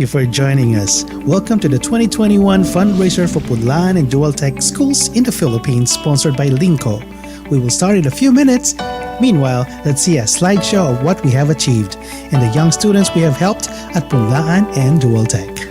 you for joining us. Welcome to the 2021 fundraiser for Punlan and Dual Tech Schools in the Philippines, sponsored by Lincco. We will start in a few minutes. Meanwhile, let's see a slideshow of what we have achieved and the young students we have helped at Punlan and Dual Tech.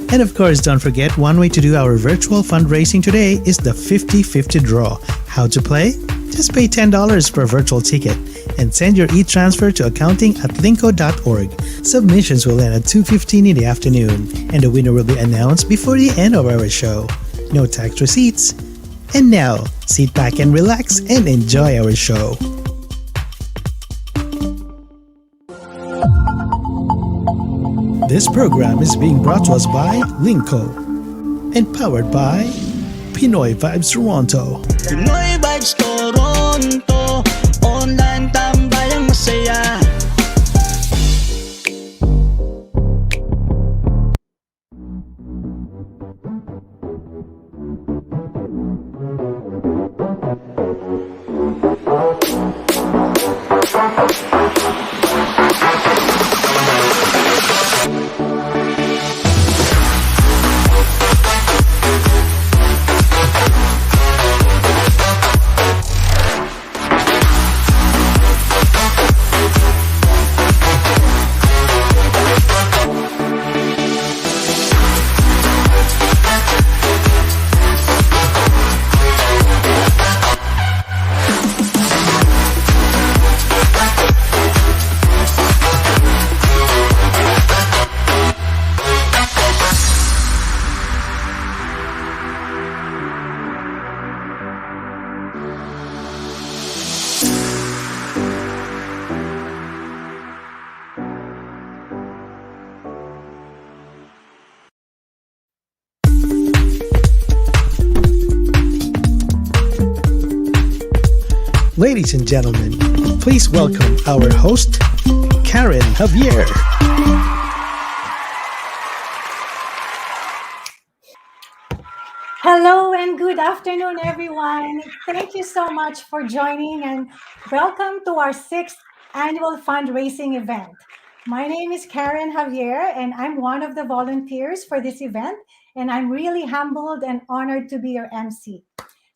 And of course, don't forget, one way to do our virtual fundraising today is the 50-50 draw. How to play? Just pay $10 per virtual ticket and send your e-transfer to accounting@lincco.org. Submissions will end at 2:15 in the afternoon, and the winner will be announced before the end of our show. No tax receipts. And now, sit back and relax and enjoy our show. This program is being brought to us by Lincco and powered by Pinoy Vibes Toronto. Pinoy Vibes Toronto, online tambayang masaya. Ladies and gentlemen, please welcome our host, Karen Javier. Hello and good afternoon, everyone. Thank you so much for joining and welcome to our 6th annual fundraising event. My name is Karen Javier and I'm one of the volunteers for this event, and I'm really humbled and honored to be your MC.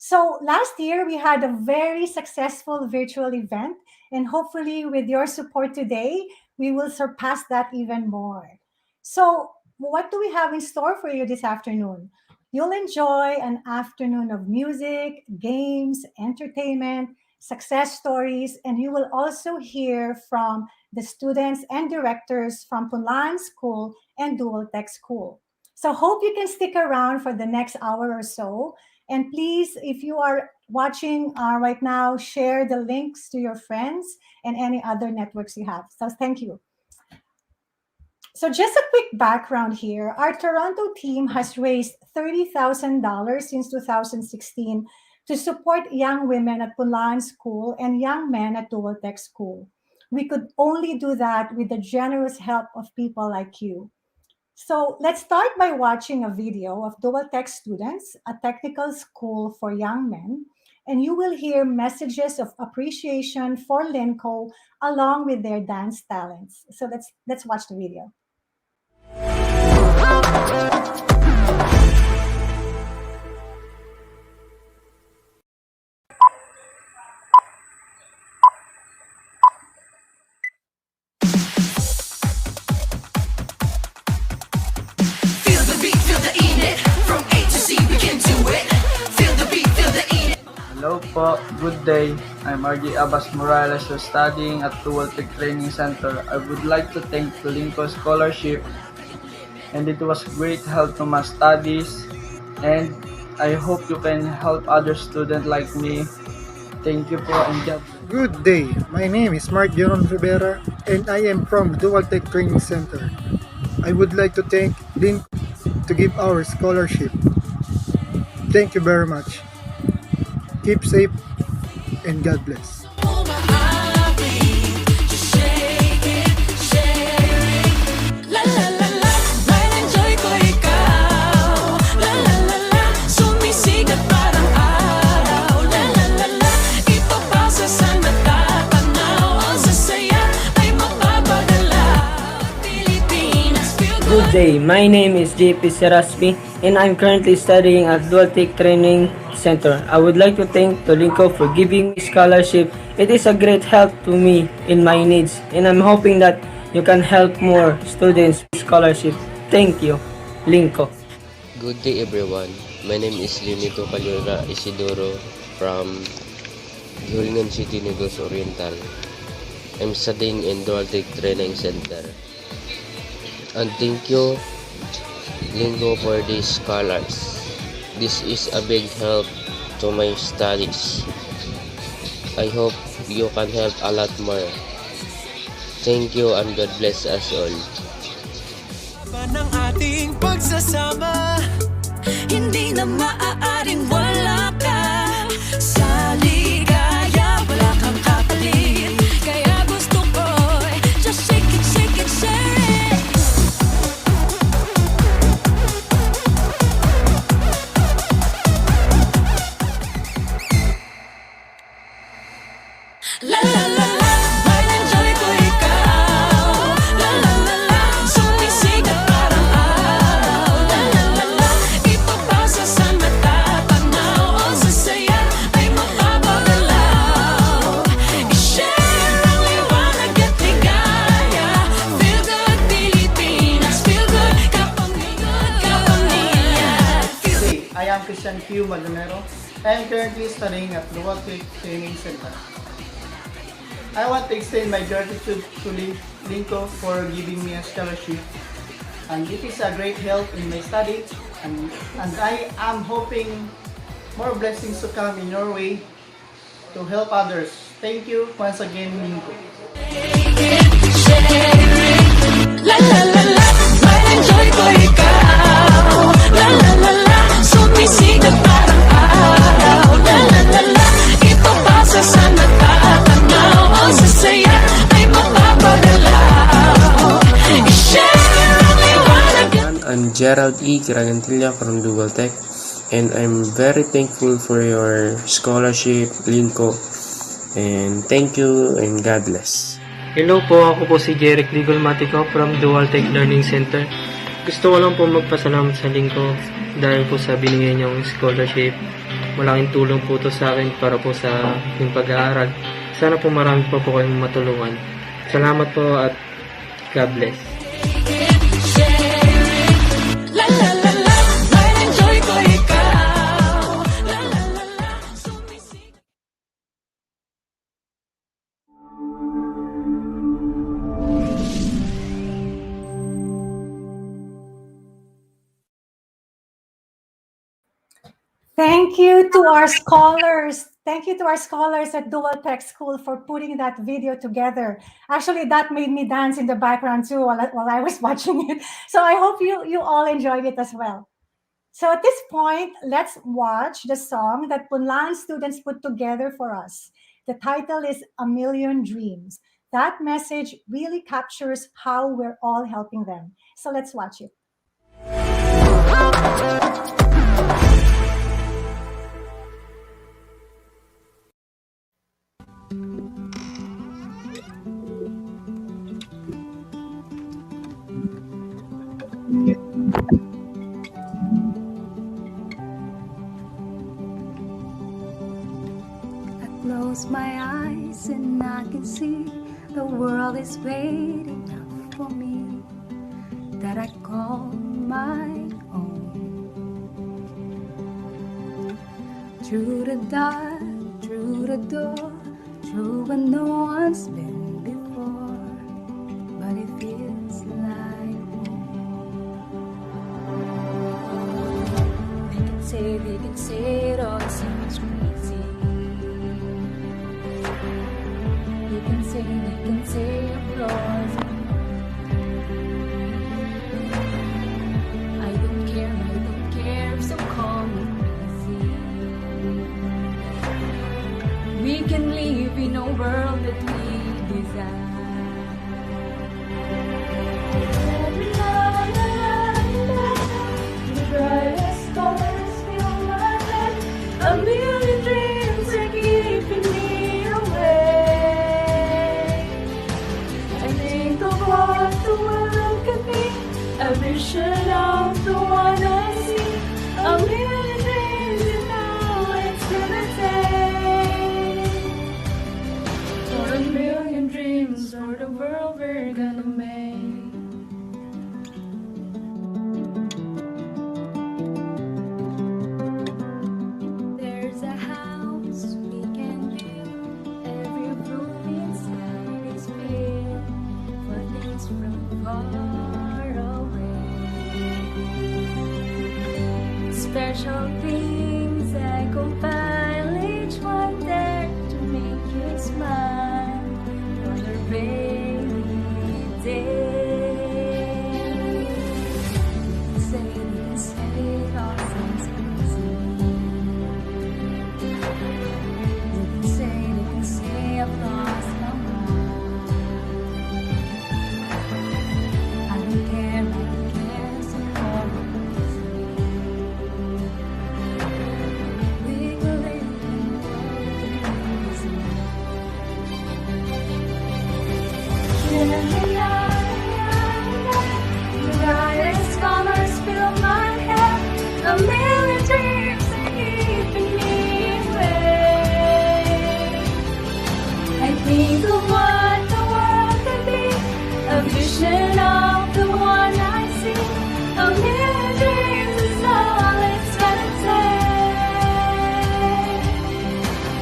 So last year we had a very successful virtual event, and hopefully with your support today, we will surpass that even more. So what do we have in store for you this afternoon? You'll enjoy an afternoon of music, games, entertainment, success stories, and you will also hear from the students and directors from Punlan School and Dual Tech School. So hope you can stick around for the next hour or so. And please, if you are watching right now, share the links to your friends and any other networks you have. So thank you. So just a quick background here. Our Toronto team has raised $30,000 since 2016 to support young women at Punlan School and young men at Dual Tech School. We could only do that with the generous help of people like you. So let's start by watching a video of Dual Tech students, a technical school for young men, and you will hear messages of appreciation for Lincco along with their dance talents. So let's watch the video. po, good day. I'm RJ Abbas Morales, who's studying at Dual Tech Training Center. I would like to thank the Lincco Scholarship, and it was great help to my studies, and I hope you can help other students like me. Thank you po and God bless. Good day, my name is Mark Jeron Rivera and I am from Dual Tech Training Center. I would like to thank Link to give our scholarship. Thank you very much. Keep safe and God bless. Good day, my name is JP Seraspi and I'm currently studying at Dual Tech Training Center. I would like to thank Lincco for giving me scholarship. It is a great help to me in my needs and I'm hoping that you can help more students with scholarship. Thank you, Lincco. Good day everyone. My name is Leonito Calura Isidoro from Hulingan City, Negros Oriental. I'm studying in Dual Tech Training Center. And thank you, Lincco, for these scholars. This is a big help to my studies. I hope you can help a lot more. Thank you and God bless us all. Ng ating pagsasama, hindi na maaaring wala ka. Sa ligaya, wala kang kapalit. Kaya gusto ko, just shake it, share it. La la la la, may enjoy ko ikaw. La la la la, sumisigat parang araw. La la la la, ipapasa sa matatanaw. O sa saya ay mapapagalaw. I-share ang liwanag at ligaya. Feel good Pilipinas, feel good kapamilya. Hey, I am Christian Q. Maldonero. I am currently studying at Dual Tech Training Center. I want to extend my gratitude to Lincco for giving me a scholarship, and it is a great help in my study, and I am hoping more blessings to come in your way to help others. Thank you once again, Lincco. La la la la, may enjoy ko ikaw. La la la la, sumisigat parang araw. La la la la, ipapasa sa natatanaw. O sa saya ay mapapagalaw. I-share ang liwanag. I'm Gerald E. Kiragantilla from Dual Tech, and I'm very thankful for your scholarship, Lincco. And thank you and God bless. Hello po, ako po si Jeric Digol Matico from Dual Tech Learning Center. Gusto ko lang po magpasalamat sa Lincco dahil po sa binigay niyong scholarship. Malaking tulong po to sa akin para po sa aking pag-aaral. Sana po marami po kayong matulungan. Salamat po at God bless. La la la la, may enjoy ko ikaw. La la la la, sumisigat. Thank you to our scholars. Thank you to our scholars at Dual Tech School for putting that video together. Actually, that made me dance in the background too while I was watching it. So I hope you all enjoyed it as well. So at this point, let's watch the song that Punlan students put together for us. The title is A Million Dreams. That message really captures how we're all helping them. So let's watch it. I close my eyes and I can see the world is waiting up for me, that I call my own. Through the dark, through the door, through where no one's been before, but it feels like home. They can say it all seems crazy. They can say applause. I don't care if some call me crazy. We can live in a world that we desire. The brightest stars fill my head. A million dreams are keeping me awake. I think of what the world could be, a vision of the one I see. A million dreams is all it's gonna take. For a million dreams for the world we're gonna make. There's a house we can build. Every room inside is filled for things from far away. Special things I compile, each one there to make you smile on a rainy day. Say it all sounds crazy. They can say I've lost my mind. I don't care, so far we will live in the brightest colors fill my head. A million dreams are keeping me awake. I think of what the world could be, a vision of the one I see. A million dreams is all it's gonna take.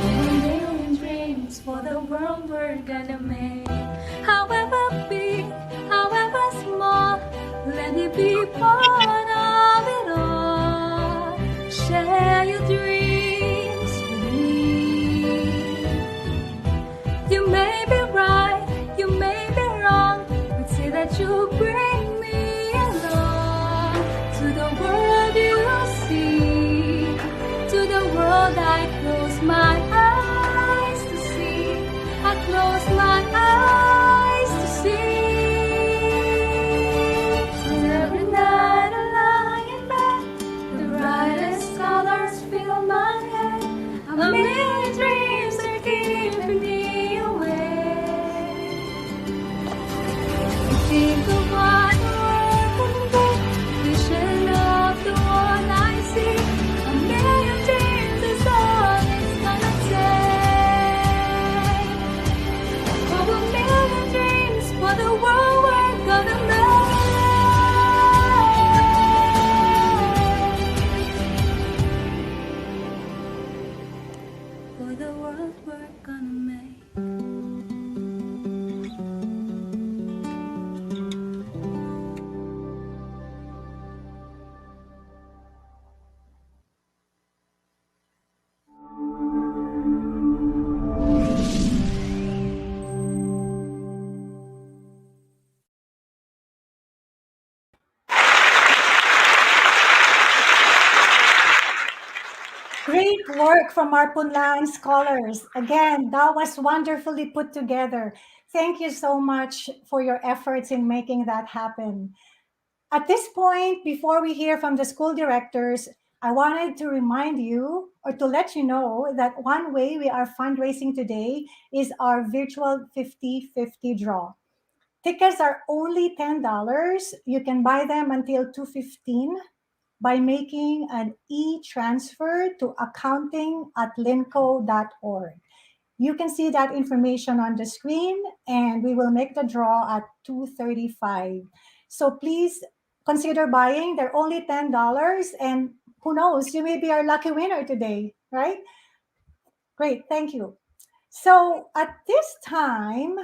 A million dreams for the world we're gonna make. However big, however small, let it be part of it all. Share your dreams with me. You may be right, you may be wrong, but say that you bring me along to the world you see, to the world I close my eyes to see. I close my eyes to see. Every night I lie in bed, the brightest colors fill my head. A million dreams are keeping me awake. Think of what the world can be, vision of the one I see. A million dreams is all it's gonna take. Oh, a million dreams for the world we're gonna make. For the world we're gonna make. Great work from our Punlaan scholars. Again, that was wonderfully put together. Thank you so much for your efforts in making that happen. At this point, before we hear from the school directors, I wanted to remind you or to let you know that one way we are fundraising today is our virtual 50-50 draw. Tickets are only $10. You can buy them until 2:15 by making an e-transfer to accounting@lincco.org. You can see that information on the screen, and we will make the draw at 2:35. So please consider buying. They're only $10, and who knows, you may be our lucky winner today, right? Great, thank you. So at this time,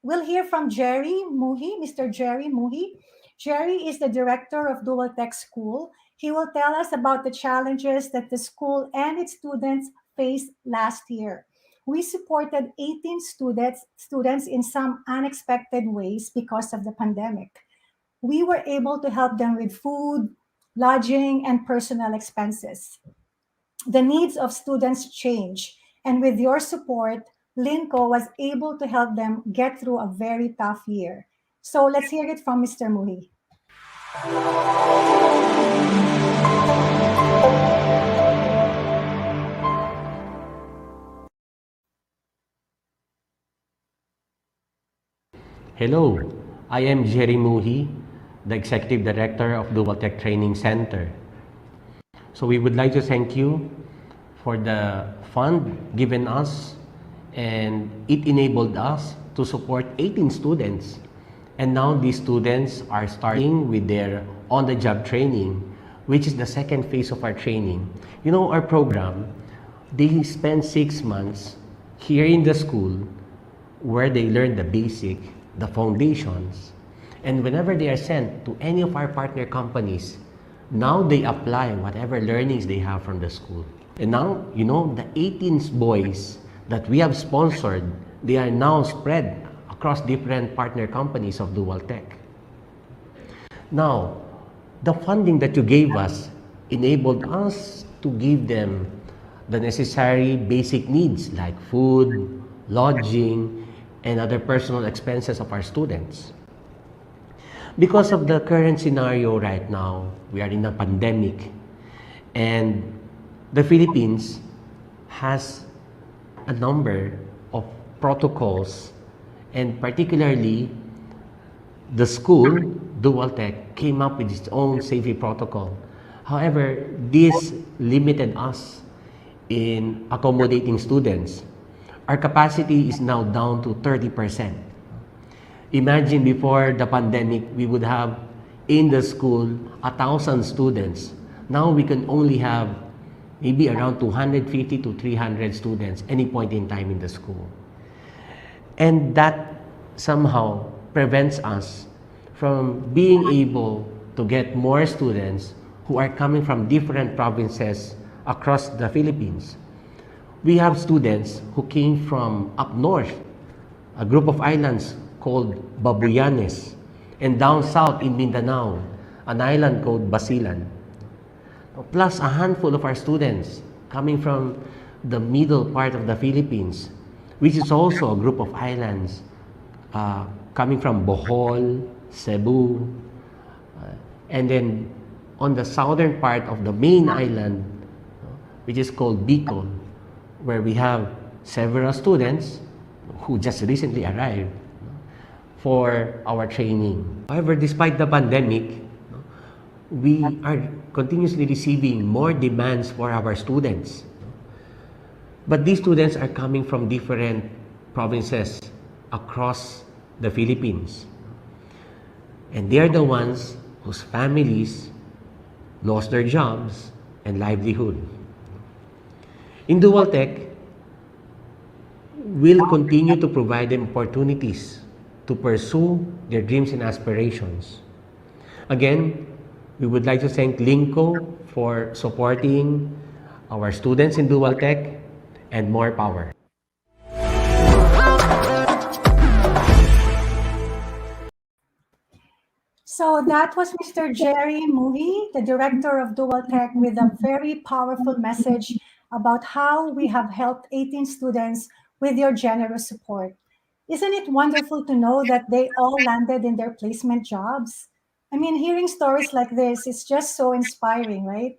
we'll hear from Jerry Muhi, Mr. Jerry Muhi. Jerry is the director of Dual Tech School. He will tell us about the challenges that the school and its students faced last year. We supported 18 students in some unexpected ways because of the pandemic. We were able to help them with food, lodging, and personal expenses. The needs of students change, and with your support, Lincco was able to help them get through a very tough year. So let's hear it from Mr. Muhi. Hello, I am Jerry Muhi, the Executive Director of Dual Tech Training Center. So we would like to thank you for the fund given us, and it enabled us to support 18 students. And now these students are starting with their on-the-job training, which is the second phase of our training. You know, our program, they spend 6 months here in the school where they learn the basic, the foundations, and whenever they are sent to any of our partner companies, now they apply whatever learnings they have from the school. And now, you know, the 18 boys that we have sponsored, they are now spread across different partner companies of Dual Tech. Now, the funding that you gave us enabled us to give them the necessary basic needs like food, lodging, and other personal expenses of our students. Because of the current scenario right now, we are in a pandemic, and the Philippines has a number of protocols, and particularly the school, Dual Tech, came up with its own safety protocol. However, this limited us in accommodating students. Our capacity is now down to 30%. Imagine before the pandemic, we would have in the school 1,000 students. Now we can only have maybe around 250 to 300 students any point in time in the school. And that somehow prevents us from being able to get more students who are coming from different provinces across the Philippines. We have students who came from up north, a group of islands called Babuyanes, and down south in Mindanao, an island called Basilan. Plus a handful of our students coming from the middle part of the Philippines, which is also a group of islands coming from Bohol, Cebu, and then on the southern part of the main island, which is called Bicol, where we have several students who just recently arrived for our training. However, despite the pandemic, we are continuously receiving more demands for our students. But these students are coming from different provinces across the Philippines. And they are the ones whose families lost their jobs and livelihood. In Dual Tech, we'll continue to provide them opportunities to pursue their dreams and aspirations. Again, we would like to thank Lincco for supporting our students in Dual Tech, and more power. So that was Mr. Jerry Muhi, the director of Dual Tech, with a very powerful message about how we have helped 18 students with your generous support. Isn't it wonderful to know that they all landed in their placement jobs? I mean, hearing stories like this is just so inspiring, right?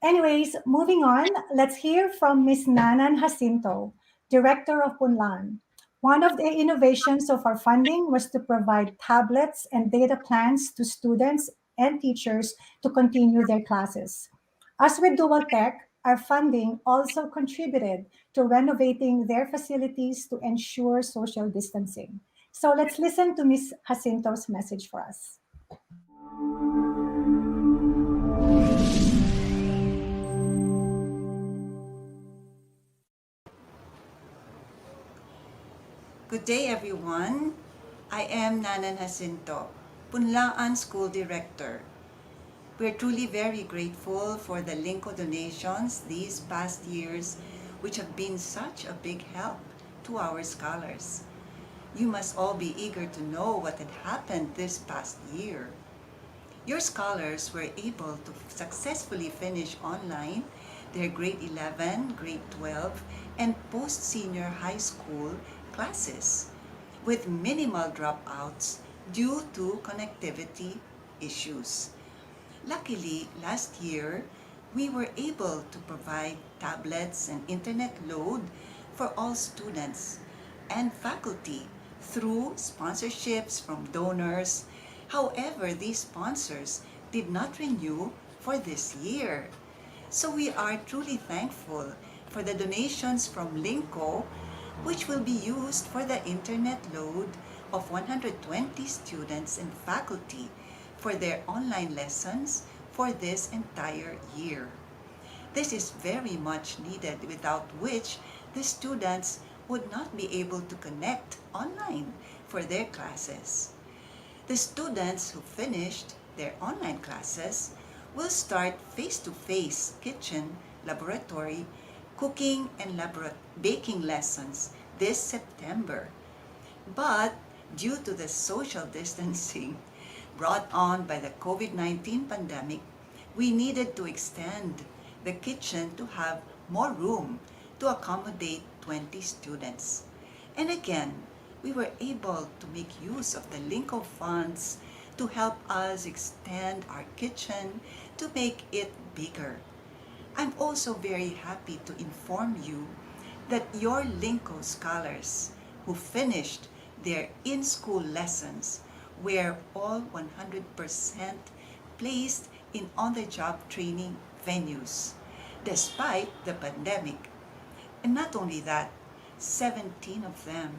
Anyways, moving on, let's hear from Ms. Nanan Jacinto, Director of Punlan. One of the innovations of our funding was to provide tablets and data plans to students and teachers to continue their classes. As with Dual Tech, our funding also contributed to renovating their facilities to ensure social distancing. So let's listen to Ms. Jacinto's message for us. Good day, everyone. I am Nanan Jacinto, Punlaan School Director. We're truly very grateful for the Lincco donations these past years, which have been such a big help to our scholars. You must all be eager to know what had happened this past year. Your scholars were able to successfully finish online their grade 11, grade 12, and post-senior high school classes with minimal dropouts due to connectivity issues. Luckily, last year, we were able to provide tablets and internet load for all students and faculty through sponsorships from donors. However, these sponsors did not renew for this year. So we are truly thankful for the donations from Lincco, which will be used for the internet load of 120 students and faculty for their online lessons for this entire year. This is very much needed, without which the students would not be able to connect online for their classes. The students who finished their online classes will start face-to-face kitchen, laboratory, cooking, and baking lessons this September. But due to the social distancing brought on by the COVID-19 pandemic, we needed to extend the kitchen to have more room to accommodate 20 students. And again, we were able to make use of the Lincco funds to help us extend our kitchen to make it bigger. I'm also very happy to inform you that your Lincco scholars who finished their in-school lessons were all 100% placed in on-the-job training venues, despite the pandemic. And not only that, 17 of them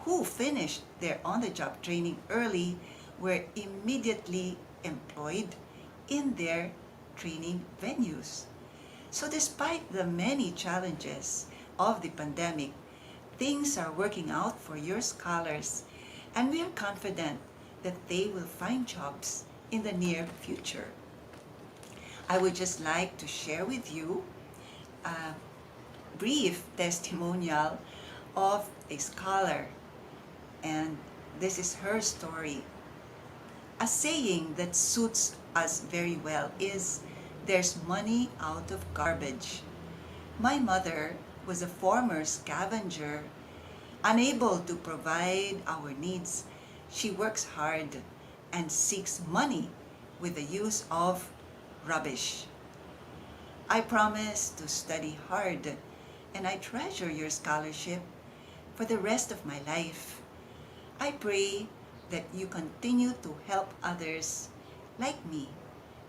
who finished their on-the-job training early were immediately employed in their training venues. So despite the many challenges of the pandemic, things are working out for your scholars, and we are confident that they will find jobs in the near future. I would just like to share with you a brief testimonial of a scholar, and this is her story. A saying that suits us very well is, "There's money out of garbage." My mother was a former scavenger. Unable to provide our needs, she works hard and seeks money with the use of rubbish. I promise to study hard, and I treasure your scholarship for the rest of my life. I pray that you continue to help others like me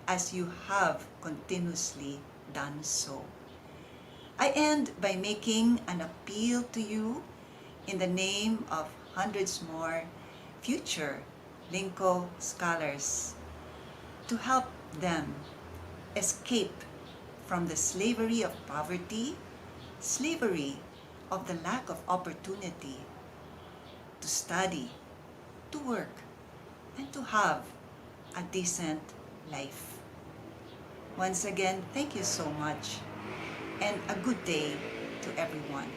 as you have continuously done so. I end by making an appeal to you in the name of hundreds more future Lincco scholars to help them escape from the slavery of poverty, slavery of the lack of opportunity to study, to work, and to have a decent life. Once again, thank you so much, and a good day to everyone.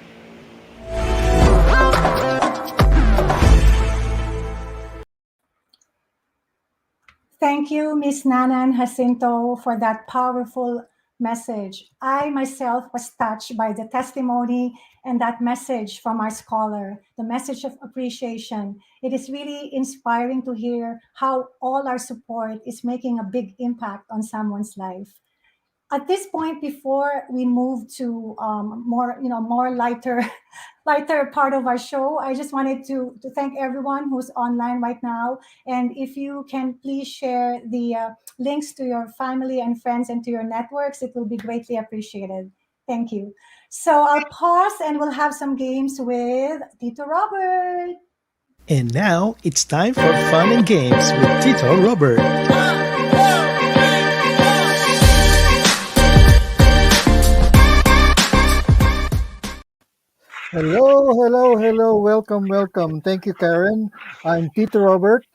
Thank you, Ms. Nanan Jacinto, for that powerful message. I myself was touched by the testimony and that message from our scholar, the message of appreciation. It is really inspiring to hear how all our support is making a big impact on someone's life. At this point, before we move to more lighter, lighter part of our show, I just wanted to thank everyone who's online right now. And if you can please share the links to your family and friends and to your networks, it will be greatly appreciated. Thank you. So I'll pause and we'll have some games with Tito Robert. And now it's time for fun and games with Tito Robert. Hello. Welcome, welcome. Thank you, Karen. I'm Tito Robert.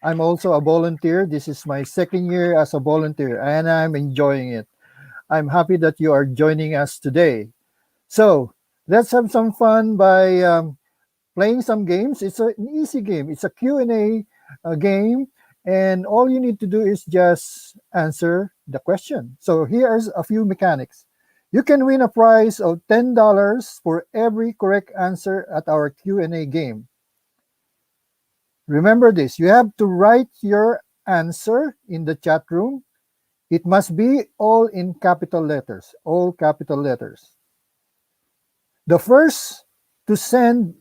I'm also a volunteer. This is my second year as a volunteer, and I'm enjoying it. I'm happy that you are joining us today. So let's have some fun by playing some games. It's an easy game. It's a Q&A game, and all you need to do is just answer the question. So here's a few mechanics. You can win a prize of $10 for every correct answer at our Q&A game. Remember this, you have to write your answer in the chat room. It must be all in capital letters, all capital letters. The first to send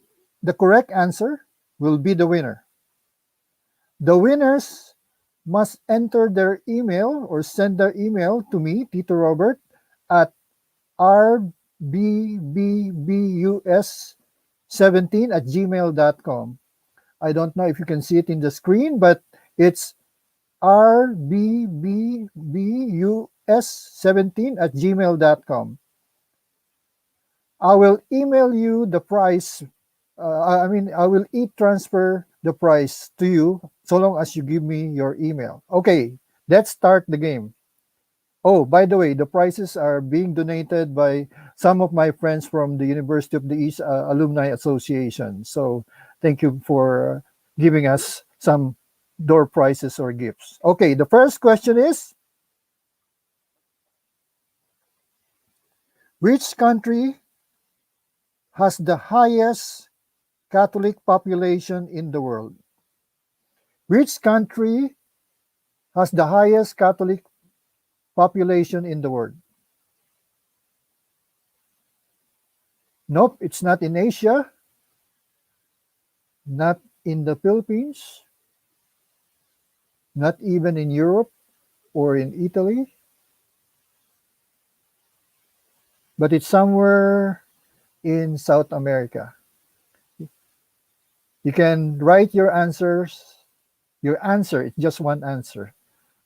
the correct answer will be the winner. The winners must enter their email or send their email to me, Tito Robert, at rbbus17@gmail.com. I don't know if you can see it in the screen, but it's rbbus17@gmail.com. I will email you the price. I will transfer the price to you so long as you give me your email. Okay, let's start the game. Oh, by the way, the prizes are being donated by some of my friends from the University of the East Alumni Association. So thank you for giving us some door prizes or gifts. Okay, the first question is, which country has the highest Catholic population in the world? Which country has the highest Catholic population in the world? Nope, it's not in Asia, not in the Philippines, not even in Europe or in Italy, but it's somewhere in South America. You can write your answers, your answer, it's just one answer,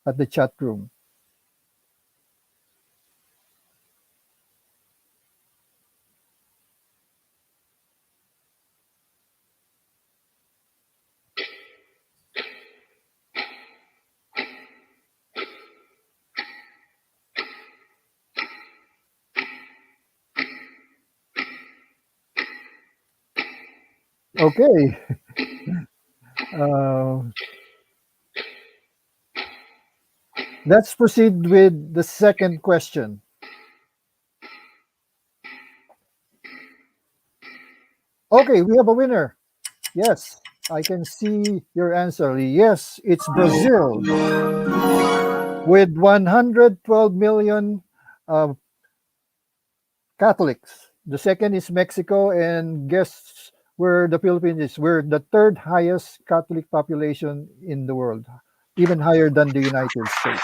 at the chat room. Okay. Uh, let's proceed with the second question. Okay, we have a winner. Yes, I can see your answer. Yes, it's Brazil with 112 million uh, Catholics. The second is Mexico, and guess where the Philippines is? We're the third highest Catholic population in the world, even higher than the United States.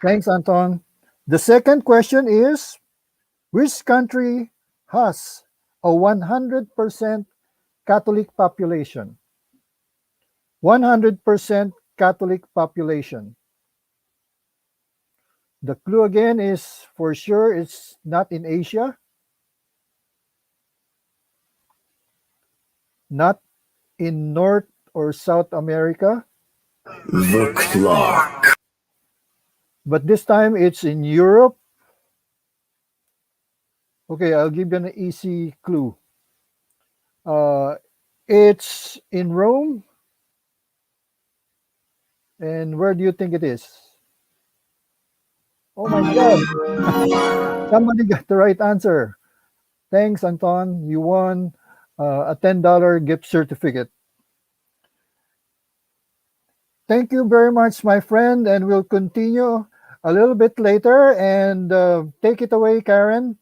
Thanks, Anton. The second question is, which country has a 100% Catholic population? 100% Catholic population. The clue again is for sure it's not in Asia, not in North or South America. The clock. But this time it's in Europe. Okay, I'll give you an easy clue. It's in Rome. And where do you think it is? Oh my God. Somebody got the right answer. Thanks, Anton. You won a $10 gift certificate. Thank you very much, my friend, and we'll continue a little bit later. And take it away, Karen.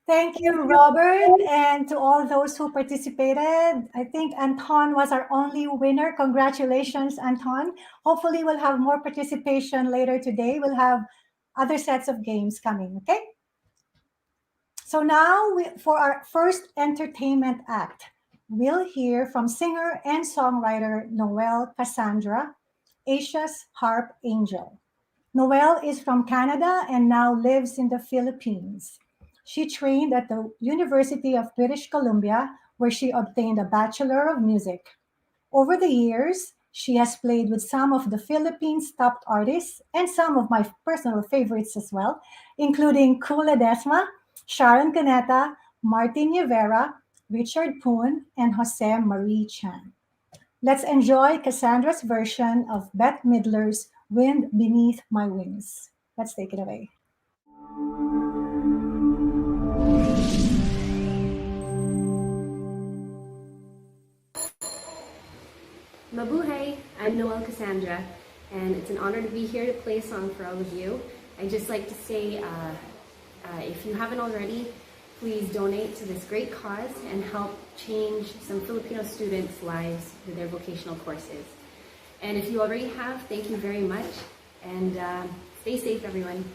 Thank you, Robert, and to all those who participated. I think Anton was our only winner. Congratulations, Anton. Hopefully, we'll have more participation later today. We'll have other sets of games coming, okay? So now, for our first entertainment act, we'll hear from singer and songwriter Noelle Cassandra, Asia's Harp Angel. Noelle is from Canada and now lives in the Philippines. She trained at the University of British Columbia, where she obtained a Bachelor of Music. Over the years, she has played with some of the Philippines' top artists and some of my personal favorites as well, including Kula Desma, Sharon Caneta, Martin Rivera, Richard Poon, and Jose Marie Chan. Let's enjoy Cassandra's version of Bette Midler's Wind Beneath My Wings. Let's take it away. Mabuhay! I'm Noelle Cassandra, and it's an honor to be here to play a song for all of you. I'd just like to say, if you haven't already, please donate to this great cause and help change some Filipino students' lives with their vocational courses. And if you already have, thank you very much, and stay safe, everyone.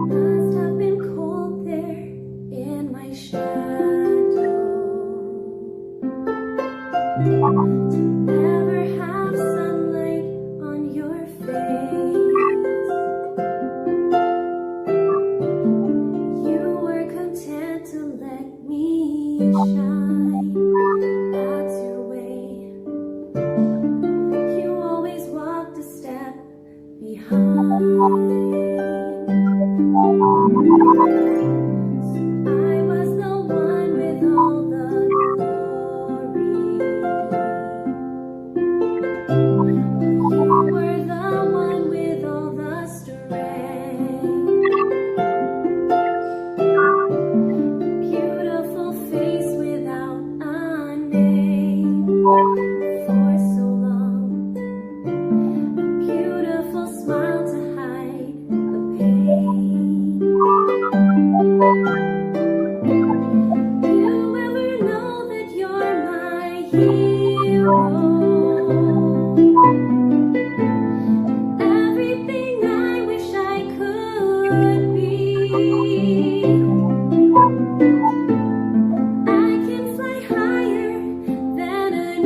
Must have been cold there in my shadow to never have sunlight on your face. You were content to let me shine. That's your way. You always walked a step behind. I was the one with all the glory. You were the one with all the strength. Beautiful face without a name for so long. A beautiful smile to hide the pain. You ever know that you're my hero? Everything I wish I could be. I can fly higher than an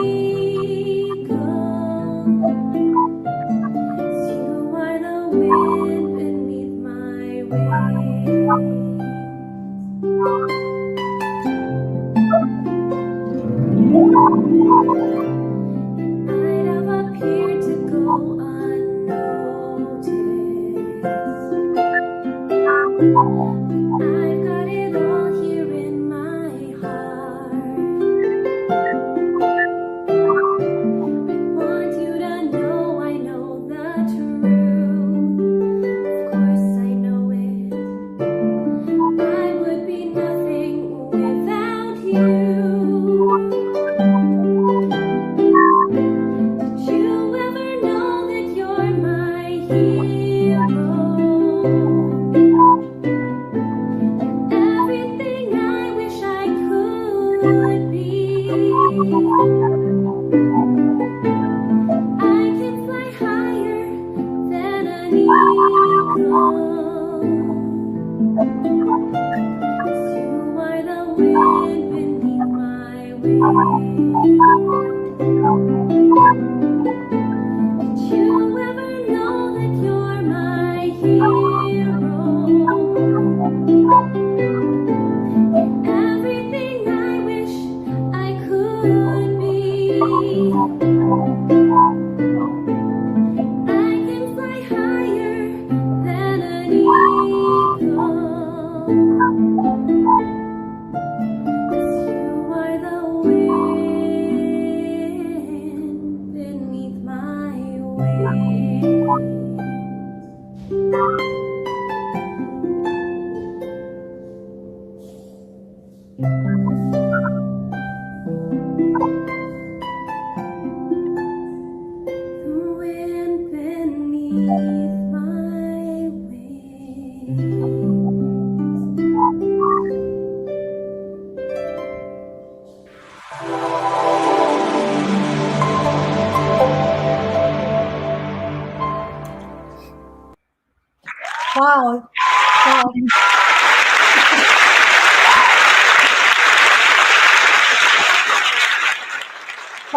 eagle. You are the wind beneath my wings. Might have appeared to go unnoticed. I've got it all here in my heart. I want you to know I know the truth. Of course I know it. I would be nothing without you. Did you ever know that you're my hero? Everything I wish I could be. I can fly higher than an eagle. You are the wind beneath my wings. Did you ever know that you're my hero? Everything I wish I could be. I can fly higher than an eagle. 'Cause you are the wind beneath my wings. The wind beneath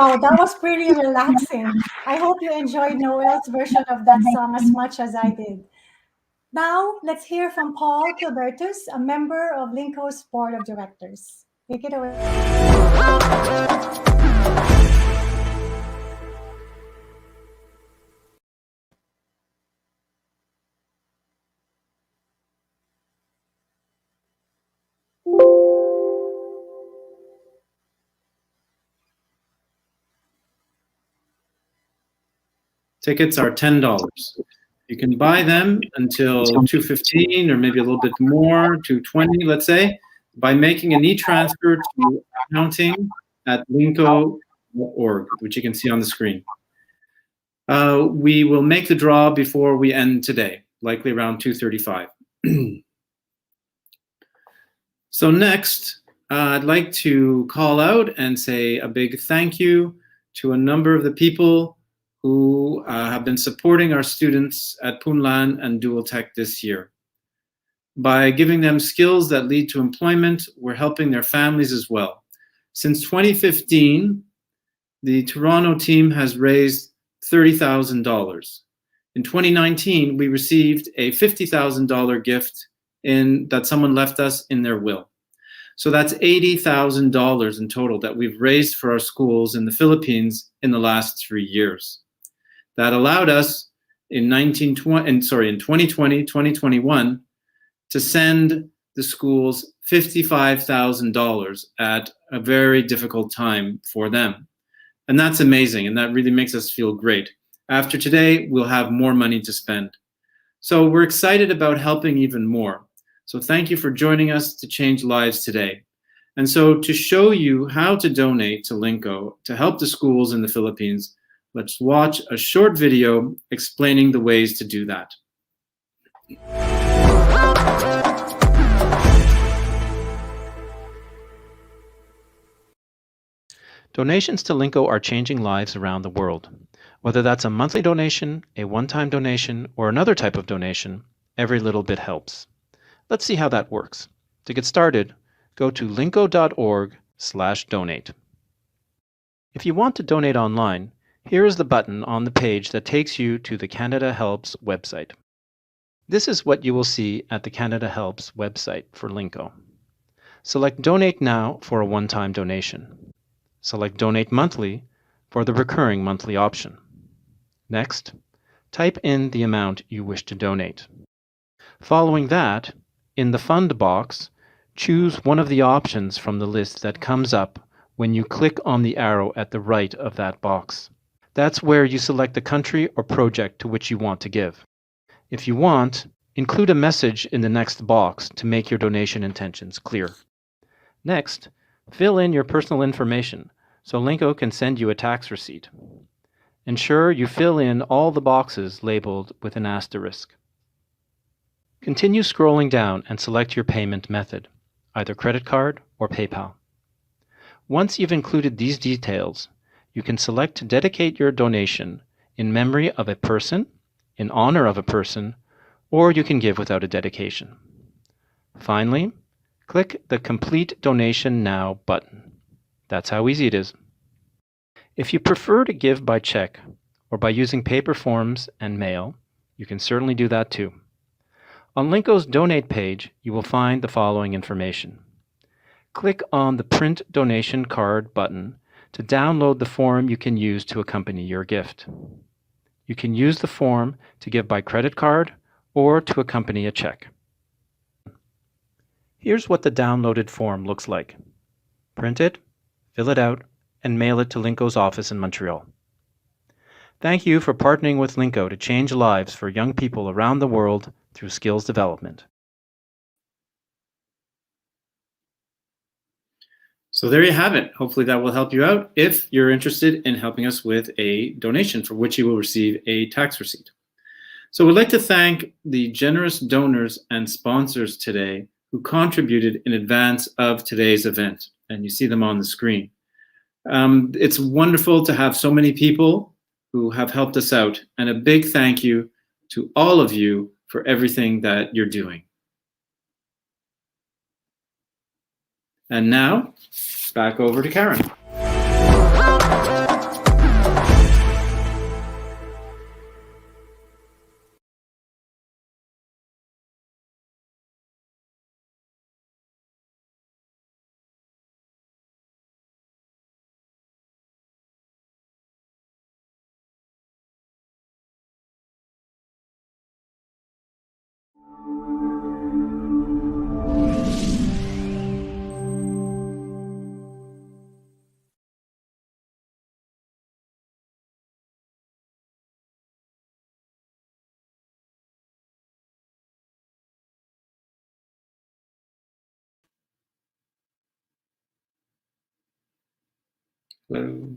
Wow, that was pretty relaxing. I hope you enjoyed Noel's version of that song as much as I did. Now, let's hear from Paul Gilbertus, a member of Lincco's Board of Directors. Take it away. Tickets are $10. You can buy them until 2:15 or maybe a little bit more, 2:20, let's say, by making an e-transfer to accounting@lincco.org, which you can see on the screen. We will make the draw before we end today, likely around 2:35. So next, I'd like to call out and say a big thank you to a number of the people who have been supporting our students at Punlan and Dual Tech this year. By giving them skills that lead to employment, we're helping their families as well. Since 2015, the Toronto team has raised $30,000. In 2019, we received a $50,000 gift that someone left us in their will. So that's $80,000 in total that we've raised for our schools in the Philippines in the last 3 years. That allowed us in 2020, 2021, to send the schools $55,000 at a very difficult time for them. And that's amazing, and that really makes us feel great. After today, we'll have more money to spend. So we're excited about helping even more. So thank you for joining us to change lives today. And so to show you how to donate to Lincco to help the schools in the Philippines, let's watch a short video explaining the ways to do that. Donations to Lincco are changing lives around the world. Whether that's a monthly donation, a one-time donation, or another type of donation, every little bit helps. Let's see how that works. To get started, go to lincco.org/donate. If you want to donate online, here is the button on the page that takes you to the Canada Helps website. This is what you will see at the Canada Helps website for Lincco. Select Donate Now for a one-time donation. Select Donate Monthly for the recurring monthly option. Next, type in the amount you wish to donate. Following that, in the Fund box, choose one of the options from the list that comes up when you click on the arrow at the right of that box. That's where you select the country or project to which you want to give. If you want, include a message in the next box to make your donation intentions clear. Next, fill in your personal information so Lincco can send you a tax receipt. Ensure you fill in all the boxes labeled with an asterisk. Continue scrolling down and select your payment method, either credit card or PayPal. Once you've included these details, you can select to dedicate your donation in memory of a person, in honor of a person, or you can give without a dedication. Finally, click the Complete Donation Now button. That's how easy it is. If you prefer to give by check or by using paper forms and mail, you can certainly do that too. On Lincco's Donate page, you will find the following information. Click on the Print Donation Card button to download the form you can use to accompany your gift. You can use the form to give by credit card or to accompany a check. Here's what the downloaded form looks like. Print it, fill it out, and mail it to Lincco's office in Montreal. Thank you for partnering with Lincco to change lives for young people around the world through skills development. So there you have it. Hopefully that will help you out if you're interested in helping us with a donation for which you will receive a tax receipt. So we'd like to thank the generous donors and sponsors today who contributed in advance of today's event, and you see them on the screen. It's wonderful to have so many people who have helped us out, and a big thank you to all of you for everything that you're doing. And now, back over to Karen. Hello.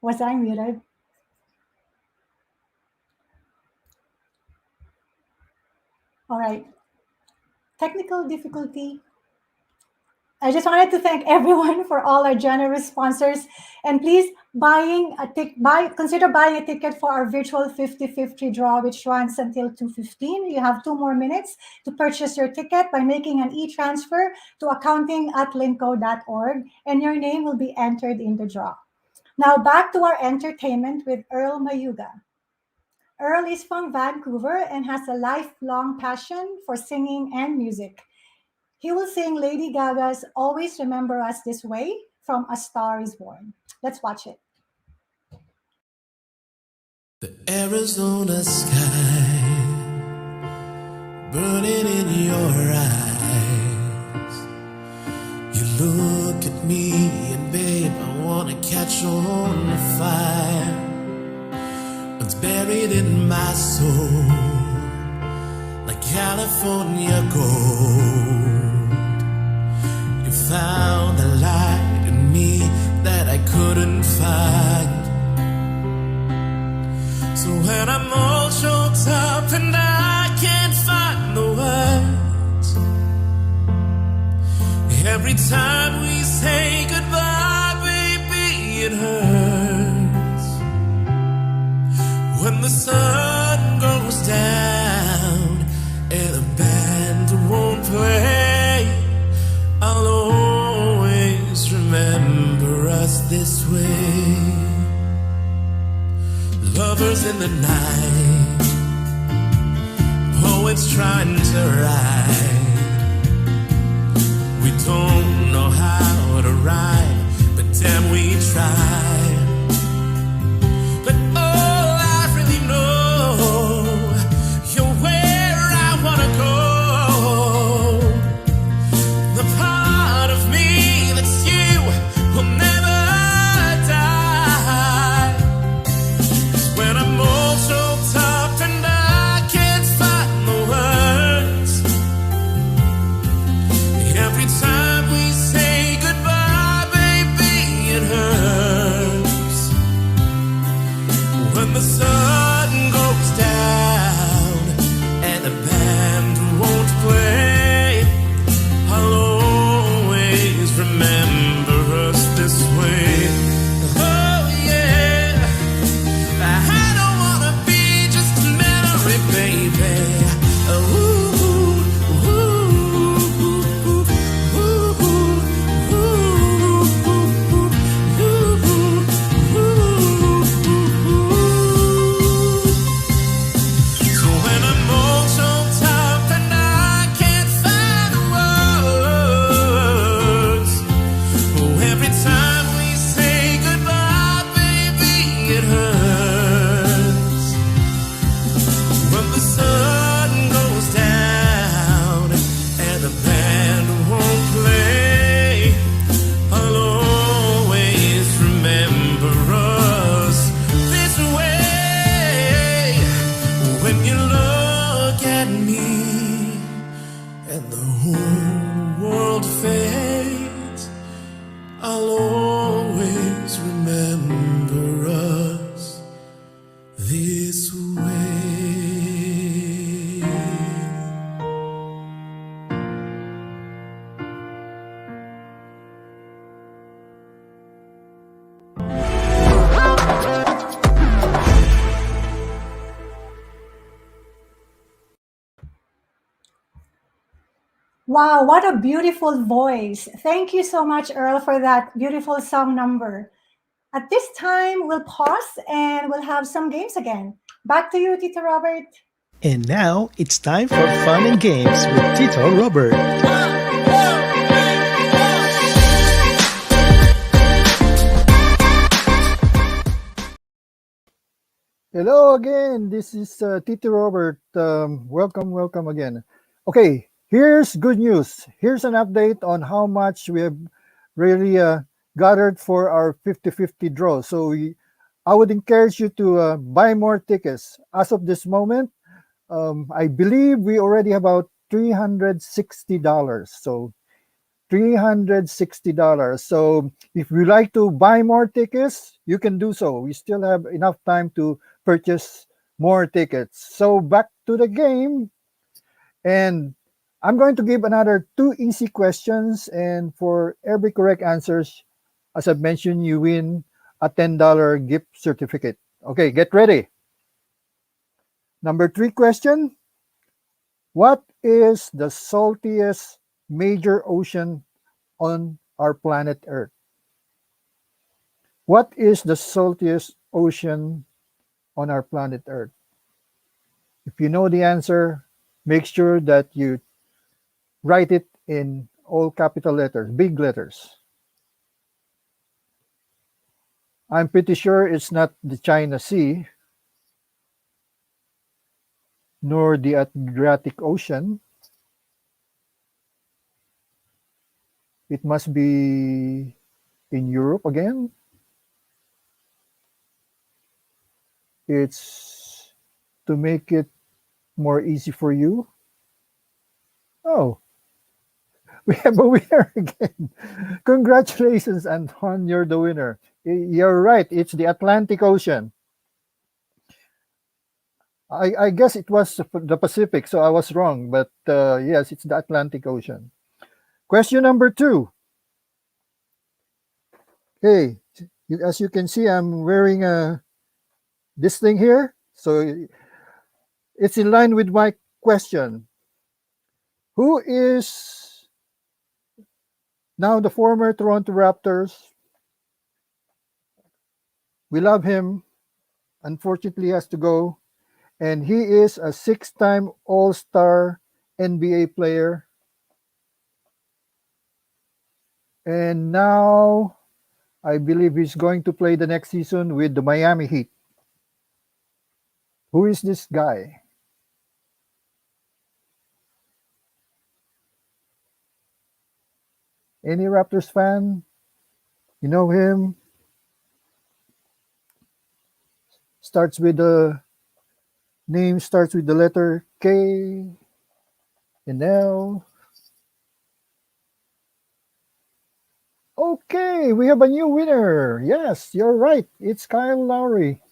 Was I muted? All right. Technical difficulty. I just wanted to thank everyone for all our generous sponsors, and please consider buying a ticket for our virtual 50-50 draw, which runs until 2:15. You have 2 more minutes to purchase your ticket by making an e-transfer to accounting@lincco.org, and your name will be entered in the draw. Now back to our entertainment with Earl Mayuga. Earl is from Vancouver and has a lifelong passion for singing and music. He will sing Lady Gaga's Always Remember Us This Way from A Star Is Born. Let's watch it. The Arizona sky burning in your eyes. You look at me and babe, I wanna catch on fire. It's buried in my soul like California gold. You found the light in me that I couldn't find. So when I'm all choked up and I can't find the words, every time we say goodbye, baby, it hurts. When the sun goes down and the band won't play, I'll always remember us this way. Lovers in the night, poets trying to write. We don't know how to rhyme, but damn we try. But all I really know, you're where I wanna go. The part of me that's you will never die. When I'm all choked up and I can't find the words, every time we say goodbye, baby, it hurts. When the sun goes down and the band won't play, I'll always remember us this way. Oh yeah, I don't wanna be just a memory, baby. Ooh, ooh, ooh, ooh, ooh, So when I'm all choked up and I can't find the words, every time we say goodbye, baby, it hurts. When the sun goes down and the band won't play, I'll always remember us this way. When you look at me and the whole world fades, I'll always remember us this way. Wow, what a beautiful voice. Thank you so much, Earl, for that beautiful song number. At this time, we'll pause and we'll have some games again. Back to you, Tito Robert. And now it's time for fun and games with Tito Robert. Hello again. This is Tito Robert. Welcome again. Okay, here's good news. Here's an update on how much we have really gathered for our 50-50 draw. I would encourage you to buy more tickets. As of this moment, I believe we already have about $360. So $360. So if you like to buy more tickets, you can do so. We still have enough time to purchase more tickets. So back to the game. And I'm going to give another two easy questions. And for every correct answers, as I've mentioned, you win a $10 gift certificate. Okay, get ready. Number 3 question. What is the saltiest major ocean on our planet Earth? What is the saltiest ocean on our planet Earth? If you know the answer, make sure that you write it in all capital letters, big letters. I'm pretty sure it's not the China Sea, nor the Adriatic Ocean. It must be in Europe again. It's to make it more easy for you. Oh, we have a winner again. Congratulations, Anton. You're the winner. You're right. It's the Atlantic Ocean. I guess it was the Pacific, so I was wrong. But yes, it's the Atlantic Ocean. Question number 2. Okay, as you can see, I'm wearing this thing here. So it's in line with my question. Who is now the former Toronto Raptors? We love him. Unfortunately, he has to go. And he is a 6-time All-Star NBA player. And now I believe he's going to play the next season with the Miami Heat. Who is this guy? Any Raptors fan? You know him? Starts with the name, starts with the letter K and L. Okay, we have a new winner. Yes, you're right. It's Kyle Lowry.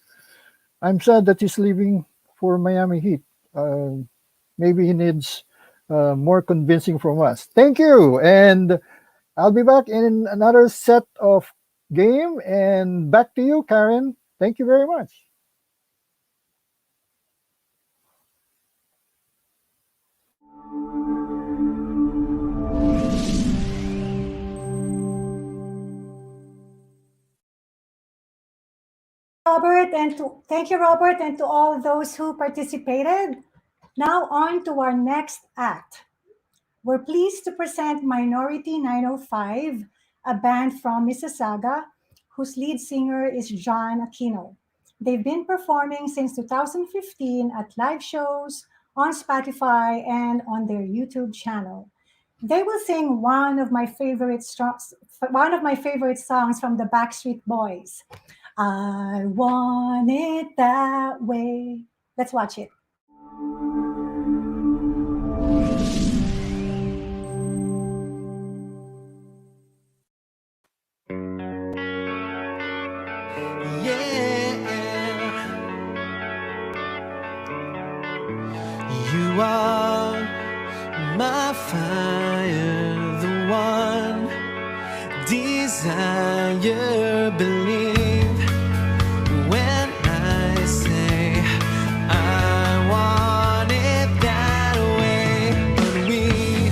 I'm sad that he's leaving for Miami Heat. Maybe he needs more convincing from us. Thank you. And I'll be back in another set of game. And back to you, Karen. Thank you very much. Thank you, Robert, and to all those who participated. Now on to our next act. We're pleased to present Minority 905, a band from Mississauga, whose lead singer is John Aquino. They've been performing since 2015 at live shows, on Spotify, and on their YouTube channel. They will sing one of my favorite songs from the Backstreet Boys. I want it that way. Let's watch it. You are my fire, the one desire, believe when I say I want it that way. But we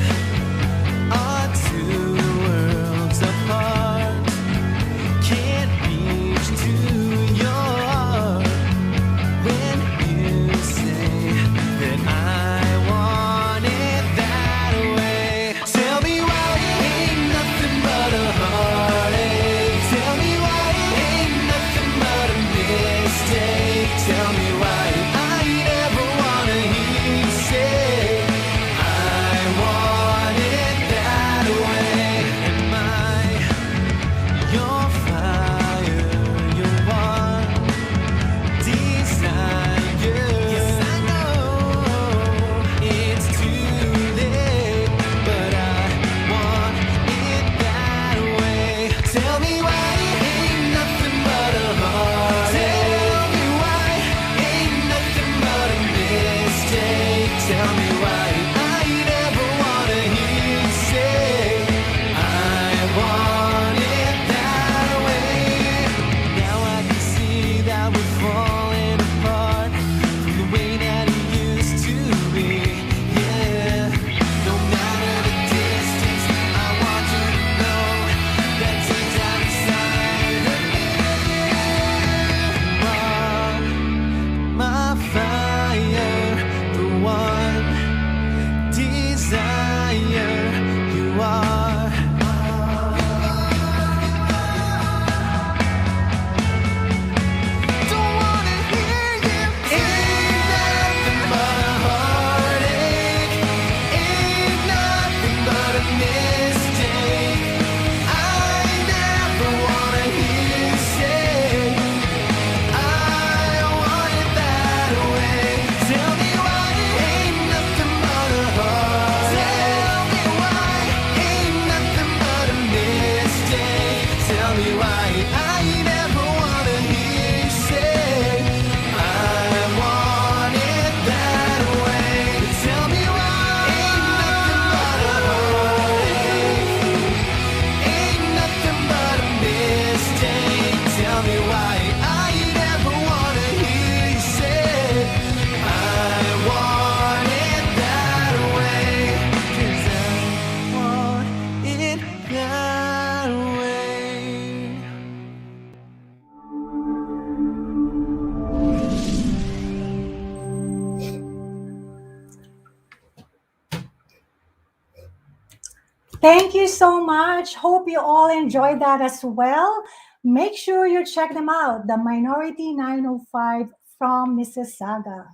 Thank you so much. Hope you all enjoyed that as well. Make sure you check them out. The Minority 905 from Mississauga.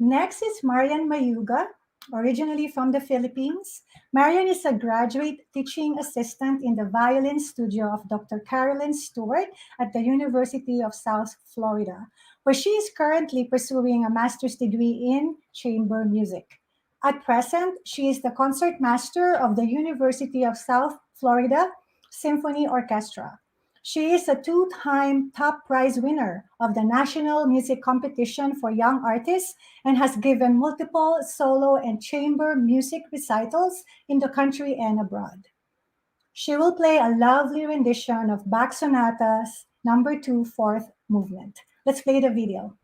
Next is Marian Mayuga, originally from the Philippines. Marian is a graduate teaching assistant in the violin studio of Dr. Carolyn Stewart at the University of South Florida, where she is currently pursuing a master's degree in chamber music. At present, she is the concertmaster of the University of South Florida Symphony Orchestra. She is a two-time top prize winner of the National Music Competition for Young Artists and has given multiple solo and chamber music recitals in the country and abroad. She will play a lovely rendition of Bach Sonatas number 2 fourth movement. Let's play the video.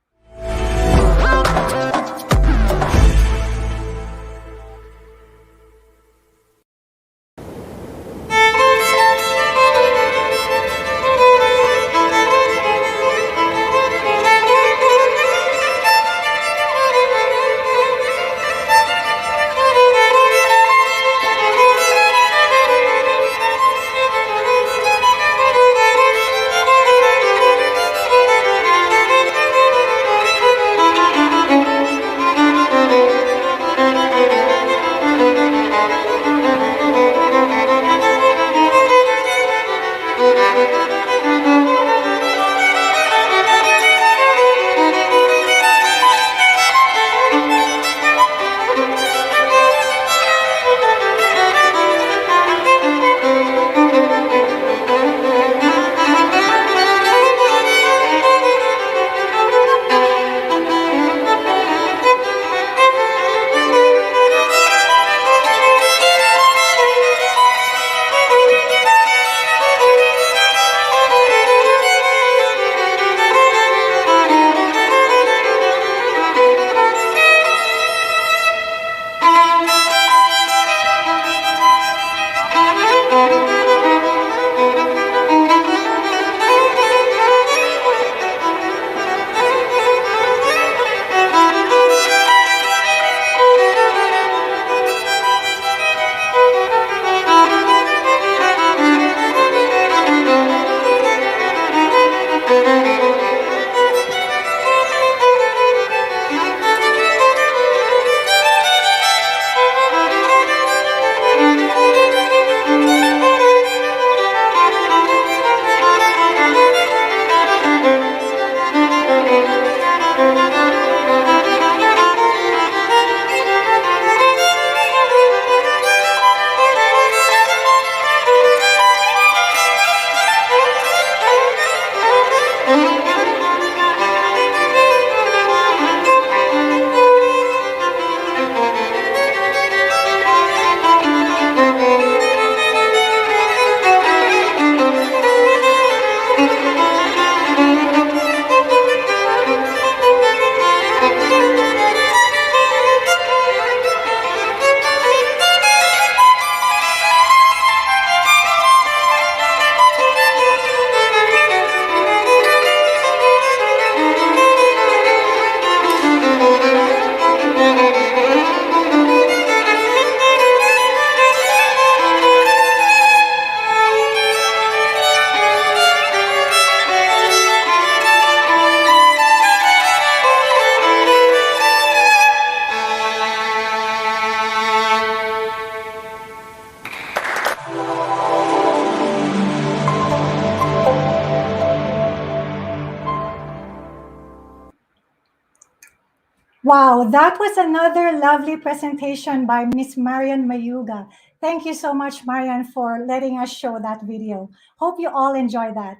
Wow, that was another lovely presentation by Miss Marian Mayuga. Thank you so much, Marian, for letting us show that video. Hope you all enjoy that.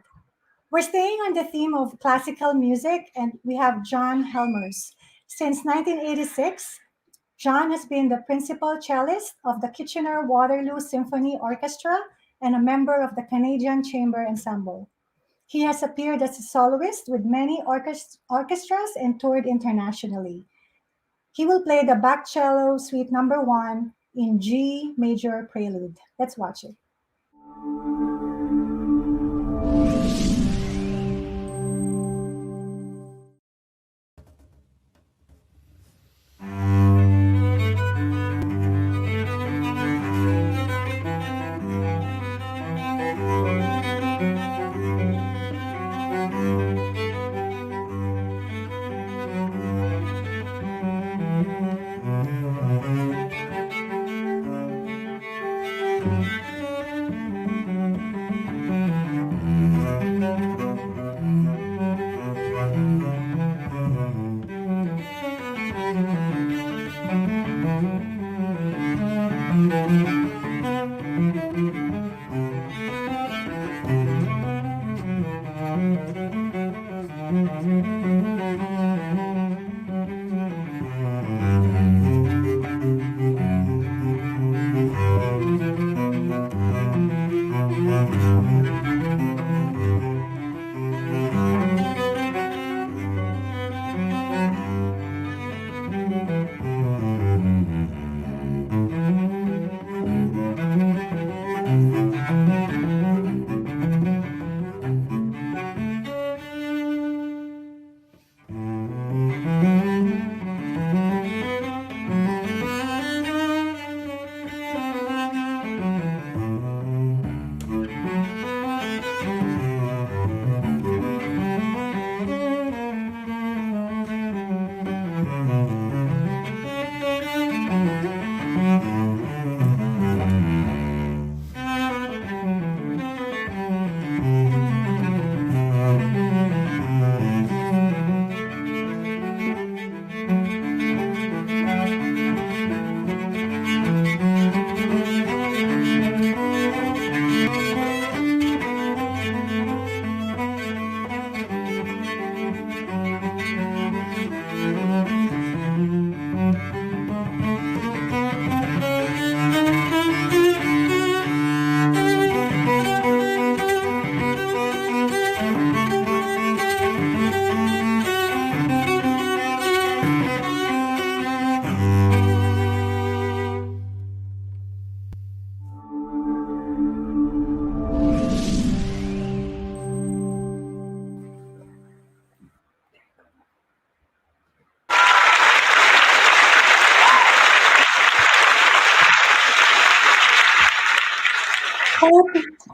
We're staying on the theme of classical music, and we have John Helmers. Since 1986, John has been the principal cellist of the Kitchener Waterloo Symphony Orchestra and a member of the Canadian Chamber Ensemble. He has appeared as a soloist with many orchestras and toured internationally. He will play the Bach Cello Suite Number 1 in G major prelude. Let's watch it.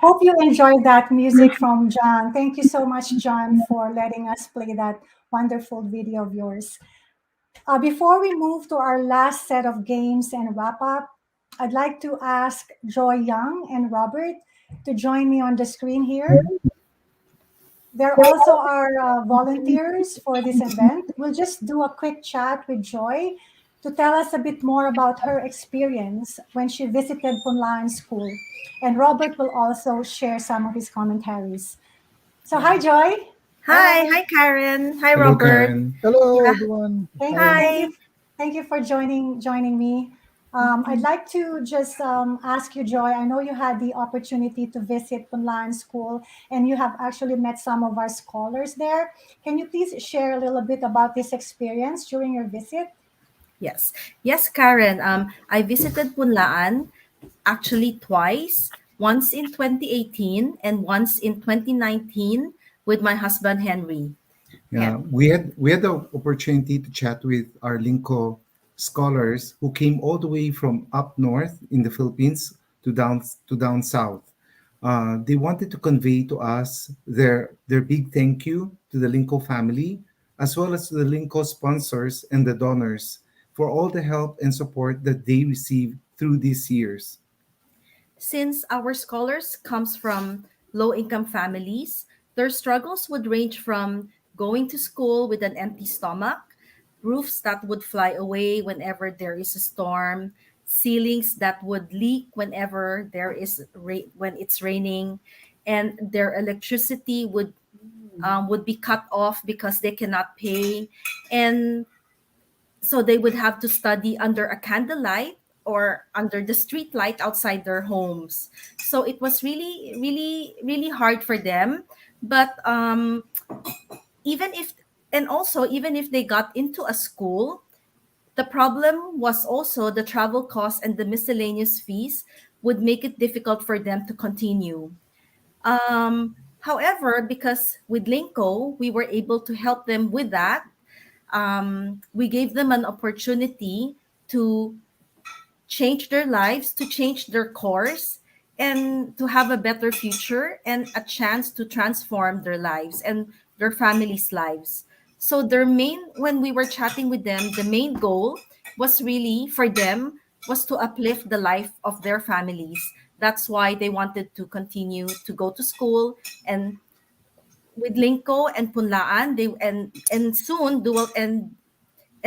hope you enjoyed that music from John. Thank you so much, John, for letting us play that wonderful video of yours. Before we move to our last set of games and wrap up, I'd like to ask Joy Young and Robert to join me on the screen here. They're also our volunteers for this event. We'll just do a quick chat with Joy to tell us a bit more about her experience when she visited Punlaan School. And Robert will also share some of his commentaries. So, hi, Joy. Hi Karen. Hi, Hello, Robert. Karen. Hello, Yeah. everyone. Thank you, Hi. thank you, thank you for joining me. I'd like to just ask you, Joy. I know you had the opportunity to visit Punlaan School, and you have actually met some of our scholars there. Can you please share a little bit about this experience during your visit? Yes. Yes, Karen. I visited Punlaan actually twice. Once in 2018 and once in 2019 with my husband Henry. Yeah, we had the opportunity to chat with our Lincco scholars who came all the way from up north in the Philippines to down south. They wanted to convey to us their big thank you to the Lincco family, as well as to the Lincco sponsors and the donors for all the help and support that they received through these years. Since our scholars comes from low-income families, their struggles would range from going to school with an empty stomach, roofs that would fly away whenever there is a storm, ceilings that would leak whenever when it's raining, and their electricity would be cut off because they cannot pay, and so they would have to study under a candlelight or under the street light outside their homes. So it was really really really hard for them, but even if and also even if they got into a school, the problem was also the travel costs and the miscellaneous fees would make it difficult for them to continue. However, because with Linko we were able to help them with that, we gave them an opportunity to change their lives, to change their course, and to have a better future and a chance to transform their lives and their families' lives. So when we were chatting with them, the main goal was really for them was to uplift the life of their families. That's why they wanted to continue to go to school, and with Linko and Punlaan, and soon dual and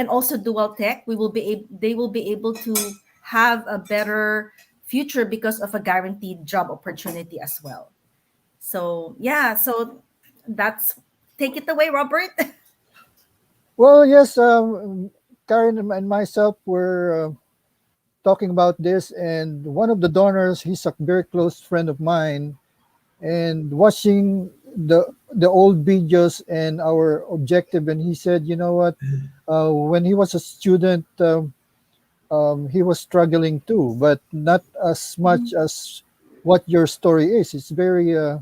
also dual tech, they will be able to have a better future because of a guaranteed job opportunity as well. So yeah, so that's take it away, Robert. Well, yes, Karen and myself were talking about this, and one of the donors, he's a very close friend of mine, and watching the old videos and our objective, and he said, you know what, when he was a student, he was struggling too, but not as much as what your story is. It's very Very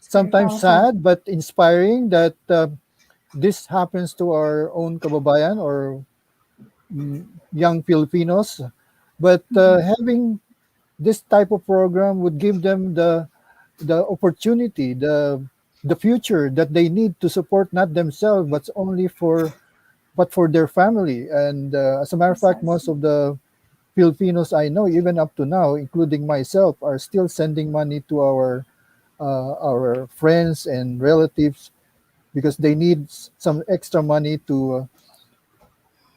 sometimes powerful. sad but inspiring that this happens to our own kababayan or young Filipinos. But having this type of program would give them the opportunity, the future that they need to support not themselves but for their family. And as a matter of fact, most of the Filipinos I know, even up to now, including myself, are still sending money to our friends and relatives because they need some extra money to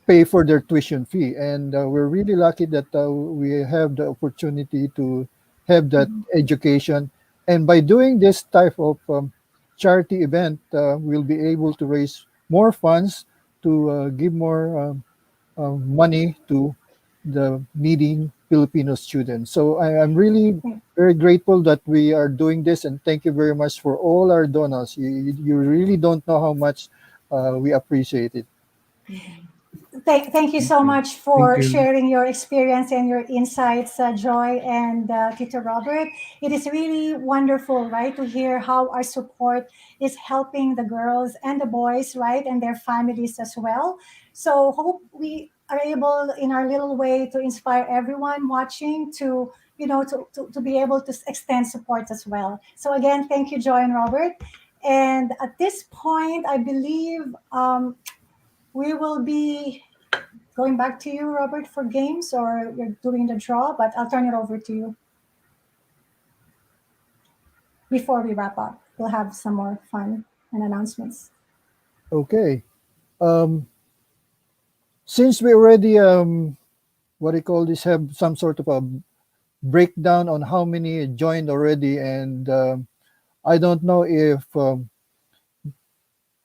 pay for their tuition fee. And we're really lucky that we have the opportunity to have that education. And by doing this type of charity event, we'll be able to raise more funds to give more money to the needing Filipino students. So I'm really very grateful that we are doing this, and thank you very much for all our donors. You really don't know how much we appreciate it. Thank you so much Thank for you. sharing your experience and your insights, Joy and Tito Robert. It is really wonderful, right, to hear how our support is helping the girls and the boys, right, and their families as well. So hope we are able, in our little way, to inspire everyone watching to to be able to extend support as well. So again, thank you, Joy and Robert. And at this point, I believe we will be going back to you, Robert, for games, or you're doing the draw, but I'll turn it over to you before we wrap up. We'll have some more fun and announcements. Okay. Um, since we already what do you call this, have some sort of a breakdown on how many joined already, and I don't know if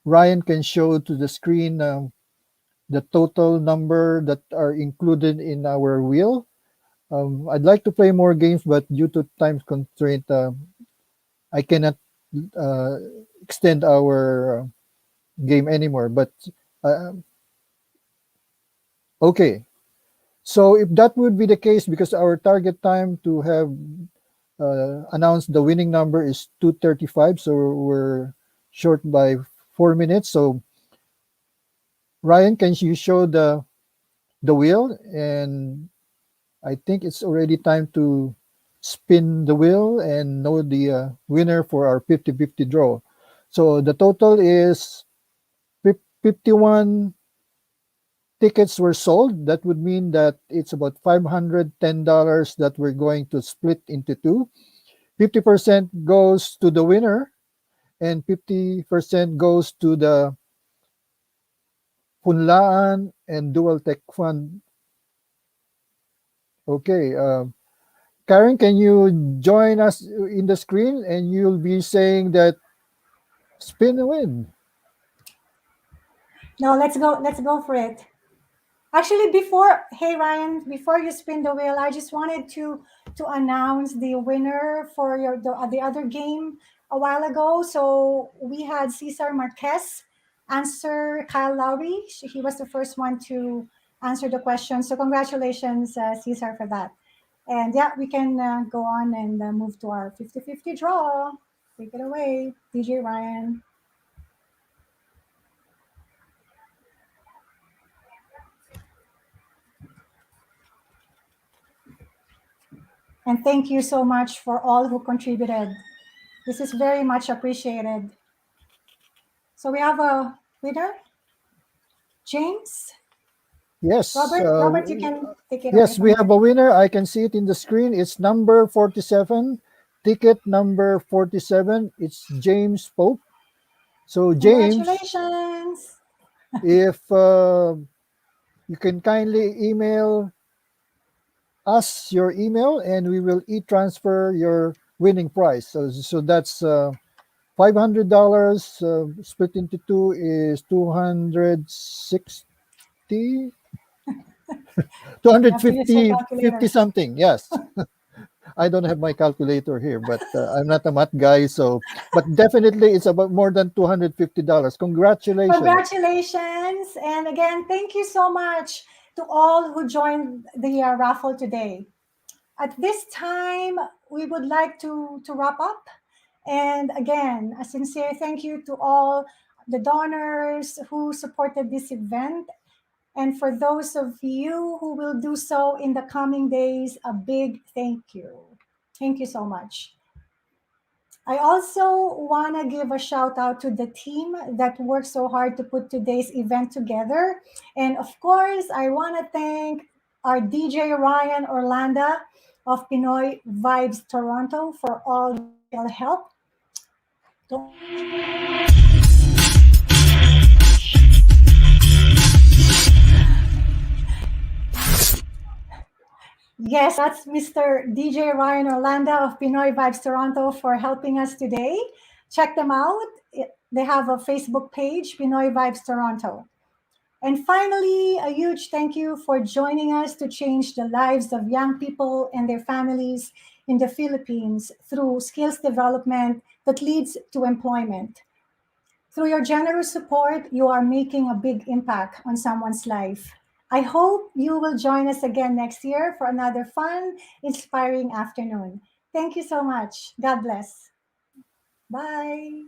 Ryan can show to the screen the total number that are included in our wheel. I'd like to play more games, but due to time constraint, I cannot uh, extend our game anymore. But uh, okay, so if that would be the case, because our target time to have announced the winning number is 2:35, so we're short by 4 minutes. So Ryan, can you show the wheel? And I think it's already time to spin the wheel and know the winner for our 50-50 draw. So the total is 51 tickets were sold. That would mean that it's about $510 that we're going to split into two. 50% goes to the winner, and 50% goes to the Punlaan and Dual Tech Fund. Okay. Karen, can you join us in the screen, and you'll be saying that spin and win. No, let's go for it. Actually, hey Ryan, before you spin the wheel, I just wanted to announce the winner for the other game a while ago. So we had Cesar Marquez answer Kyle Lowry. He was the first one to answer the question. So congratulations, Cesar, for that. And yeah, we can go on and move to our 50-50 draw. Take it away, DJ Ryan. And thank you so much for all who contributed. This is very much appreciated. So we have a winner, James. Yes. Robert, you can take it away Yes, from we here. have a winner. I can see it in the screen. It's number 47, ticket number 47. It's James Pope. So, James, Congratulations. if you can kindly email us your email, and we will e-transfer your winning prize. So that's $500 split into two is 260, You have to use your 250, 50 calculator. something. Yes. I don't have my calculator here, but I'm not a math guy. So, but definitely it's about more than $250. Congratulations. Congratulations. And again, thank you so much to all who joined the raffle today. At this time, we would like to wrap up. And again, a sincere thank you to all the donors who supported this event. And for those of you who will do so in the coming days, a big thank you. Thank you so much. I also want to give a shout out to the team that worked so hard to put today's event together. And of course, I want to thank our DJ Ryan Orlando of Pinoy Vibes Toronto for all the technical help. Yes, that's Mr. DJ Ryan Orlando of Pinoy Vibes Toronto for helping us today. Check them out. They have a Facebook page, Pinoy Vibes Toronto. And finally, a huge thank you for joining us to change the lives of young people and their families in the Philippines through skills development that leads to employment. Through your generous support, you are making a big impact on someone's life. I hope you will join us again next year for another fun, inspiring afternoon. Thank you so much. God bless. Bye.